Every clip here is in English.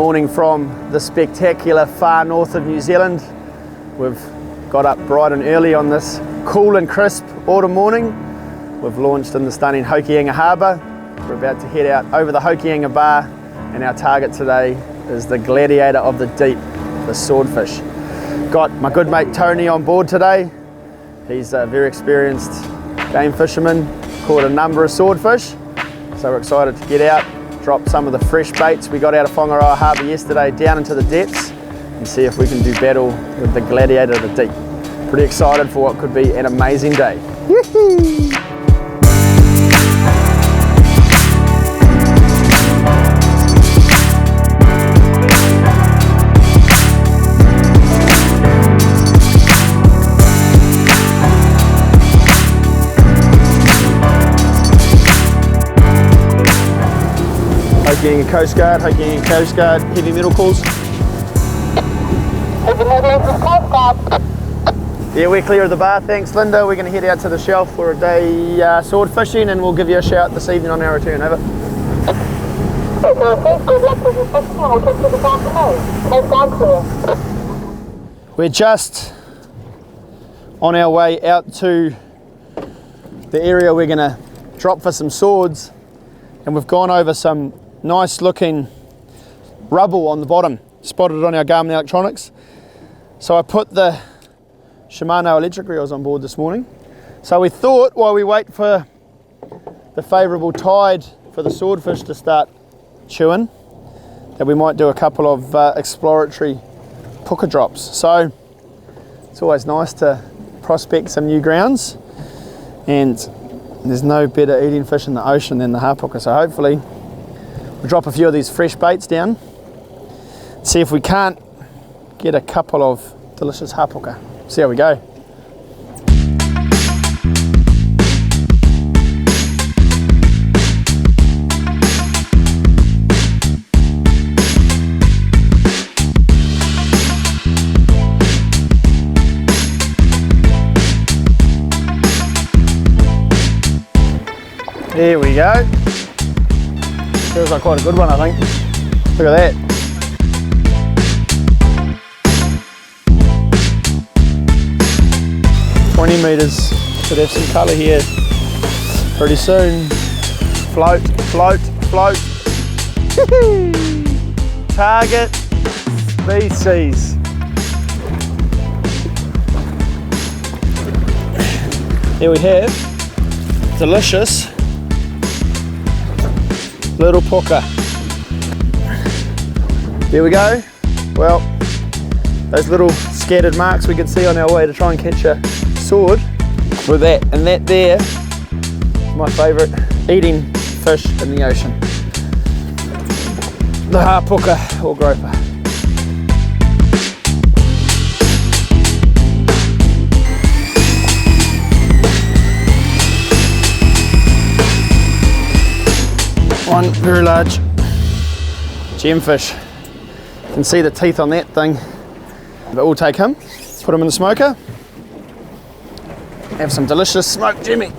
morning from the spectacular far north of New Zealand. We've got up bright and early on this cool and crisp autumn morning. We've launched in the stunning Hokianga Harbour. We're about to head out over the Hokianga Bar, and our target today is the Gladiator of the deep, the swordfish. Got my good mate Tony on board today. He's a very experienced game fisherman, caught a number of swordfish, so we're excited to get out, drop some of the fresh baits we got out of Whangaroa Harbour yesterday down into the depths and see if we can do battle with the Gladiator of the deep. Pretty excited for what could be an amazing day. Woohoo! Hokianga Coast Guard, Hokianga Coast Guard, heavy metal calls. Yeah, we're clear of the bar, thanks Linda. We're going to head out to the shelf for a day sword fishing, and we'll give you a shout this evening on our return, over. We're just on our way out to the area we're going to drop for some swords, and we've gone over some nice looking rubble on the bottom, spotted on our Garmin electronics. So I put the Shimano electric reels on board this morning. So we thought while we wait for the favourable tide for the swordfish to start chewing, that we might do a couple of exploratory puka drops. So it's always nice to prospect some new grounds, and there's no better eating fish in the ocean than the hapuka. So hopefully we'll drop a few of these fresh baits down, see if we can't get a couple of delicious hapuka. See how we go. There we go. Feels like quite a good one, I think. Look at that. Meters. Should have some colour here pretty soon. Float, float, float. Target species. Here we have delicious little puka. There we go. Well, those little scattered marks we can see on our way to try and catch a sword with that, and that there is my favourite eating fish in the ocean, the hapuka or groper. One very large gemfish. You can see the teeth on that thing, but we'll take him, put him in the smoker, have some delicious smoked jimmy.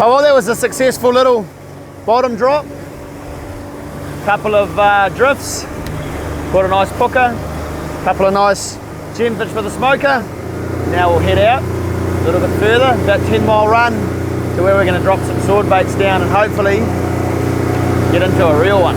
Oh well, that was a successful little bottom drop. Couple of drifts, caught a nice puka, couple of nice gemfish for the smoker. Now we'll head out a little bit further, about 10-mile run to where we're going to drop some sword baits down and hopefully get into a real one.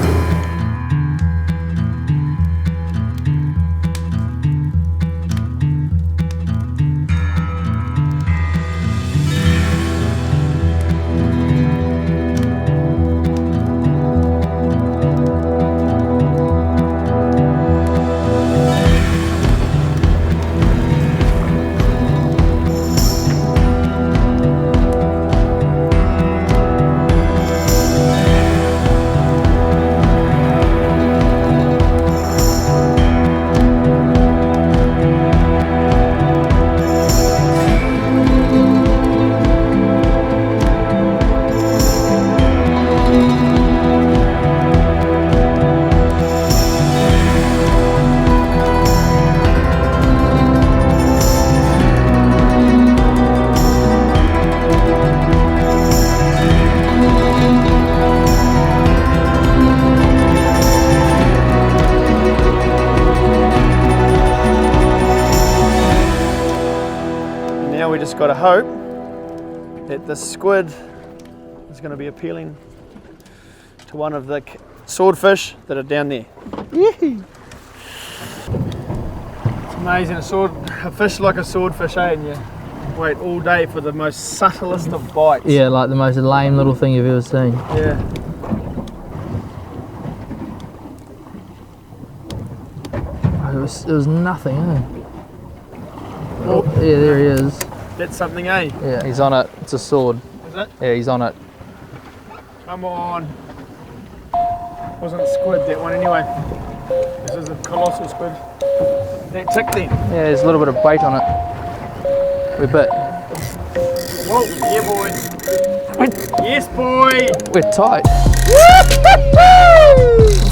Now we just got to hope that the squid is going to be appealing to one of the swordfish that are down there. It's amazing, a fish like a swordfish, eh? And you wait all day for the most subtlest of bites. Yeah, like the most lame little thing you've ever seen. Yeah. Oh, it was nothing, eh? Oh, yeah, there he is. That's something, eh? Yeah, he's on it. It's a sword. Is it? Yeah, he's on it. Come on. Wasn't squid, that one anyway. This is a colossal squid. That tick then. Yeah, there's a little bit of bait on it. We're bit. Whoa, yeah boy. Yes boy. We're tight.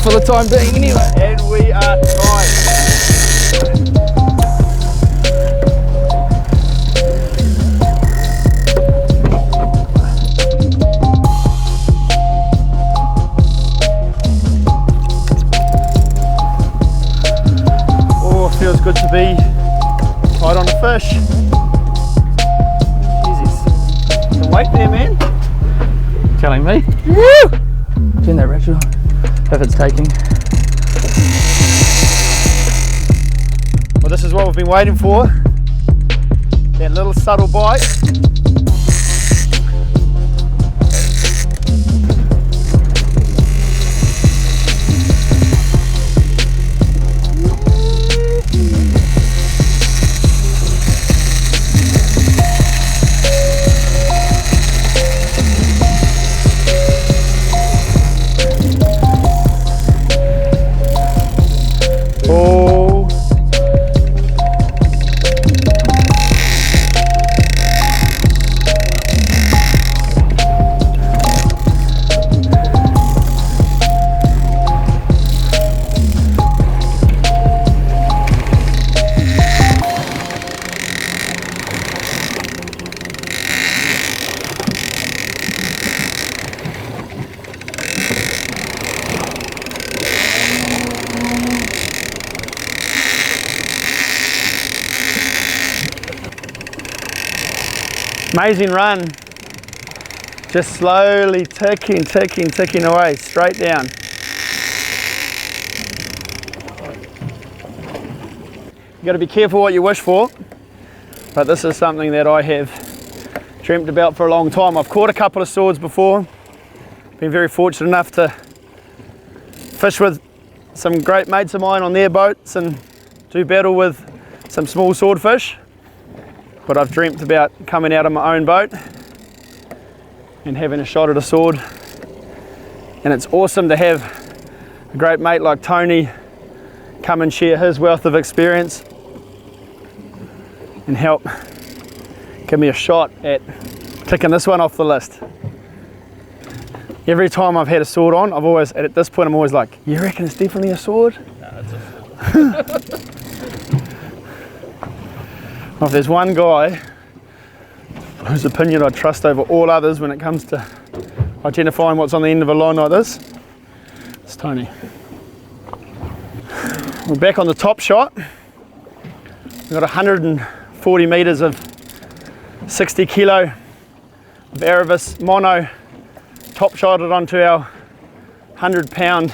For the time being anyway. And we are tight. Feels good to be tight on a fish. Jesus. The weight there, man. Telling me? Woo! Turn that Rachel, if it's taking. Well, this is what we've been waiting for. That little subtle bite. Amazing run, just slowly ticking away, straight down. You got to be careful what you wish for, but this is something that I have dreamt about for a long time. I've caught a couple of swords before, been very fortunate enough to fish with some great mates of mine on their boats and do battle with some small swordfish. But I've dreamt about coming out of my own boat and having a shot at a sword. And it's awesome to have a great mate like Tony come and share his wealth of experience and help give me a shot at ticking this one off the list. Every time I've had a sword on, I've always, at this point, I'm always like, you reckon it's definitely a sword? No, it's a sword. Well, if there's one guy whose opinion I trust over all others when it comes to identifying what's on the end of a line like this, it's Tony. We're back on the top shot. We've got 140 metres of 60 kilo of Aravis mono, top shotted onto our 100 pound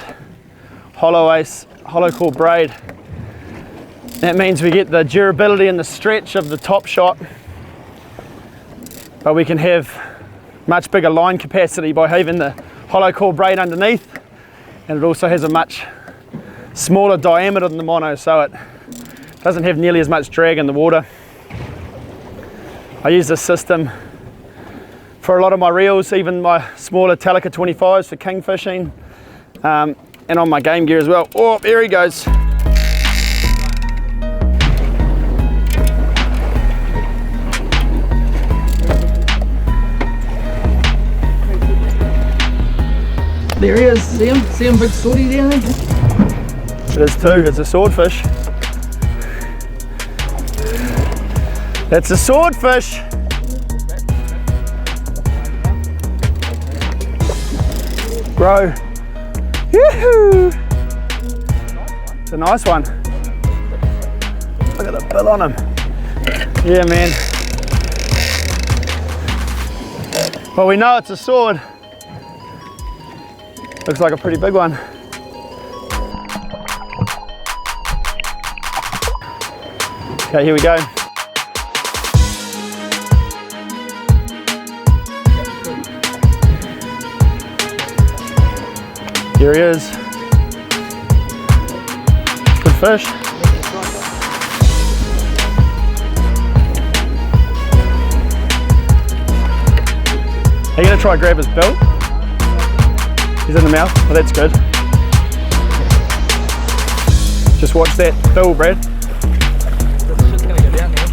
hollow ace, hollow core braid. That means we get the durability and the stretch of the top shot, but we can have much bigger line capacity by having the hollow core braid underneath, and it also has a much smaller diameter than the mono, so it doesn't have nearly as much drag in the water. I use this system for a lot of my reels, even my smaller Telica 25s for king fishing, and on my game gear as well. Oh, there he goes. There he is, see him? See him, big swordie down there? It is too, it's a swordfish. It's a swordfish. Bro. Yoo-hoo! It's a nice one. Look at the bill on him. Yeah, man. Well, we know it's a sword. Looks like a pretty big one. Okay, here we go. Here he is. Good fish. Are you going to try and grab his bill? He's in the mouth. Oh, that's good. Just watch that bill, Brad. It's gonna go down there.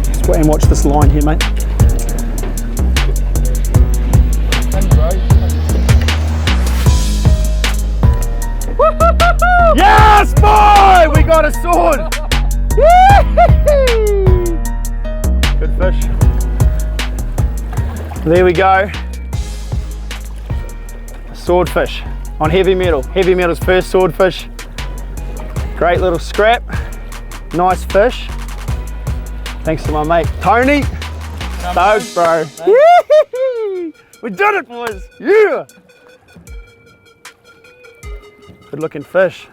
Just wait and watch this line here, mate. Yes, boy! We got a sword! Good fish. There we go. A swordfish on heavy metal. Heavy metal's first swordfish. Great little scrap. Nice fish. Thanks to my mate Tony. Stokes, bro. We did it, boys. Yeah. Good looking fish.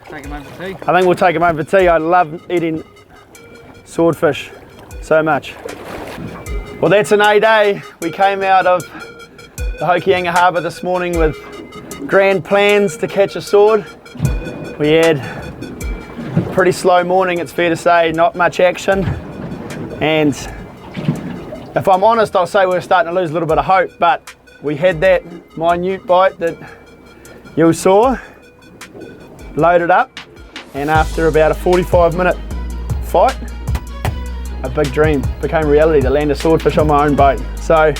Take him over for tea. I think we'll take him over for tea. I love eating swordfish so much. Well, that's an A day. We came out of the Hokianga Harbour this morning with grand plans to catch a sword. We had a pretty slow morning, it's fair to say, not much action. And if I'm honest, I'll say we're starting to lose a little bit of hope, but we had that minute bite that you saw, loaded up, and after about a 45-minute fight, a big dream became reality to land a swordfish on my own boat. So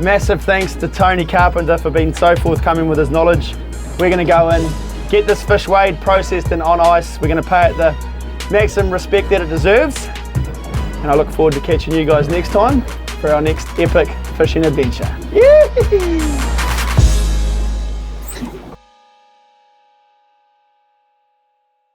massive thanks to Tony Carpenter for being so forthcoming with his knowledge. We're going to go in, get this fish weighed, processed and on ice. We're going to pay it the maximum respect that it deserves. And I look forward to catching you guys next time for our next epic fishing adventure. Yee-hee-hee.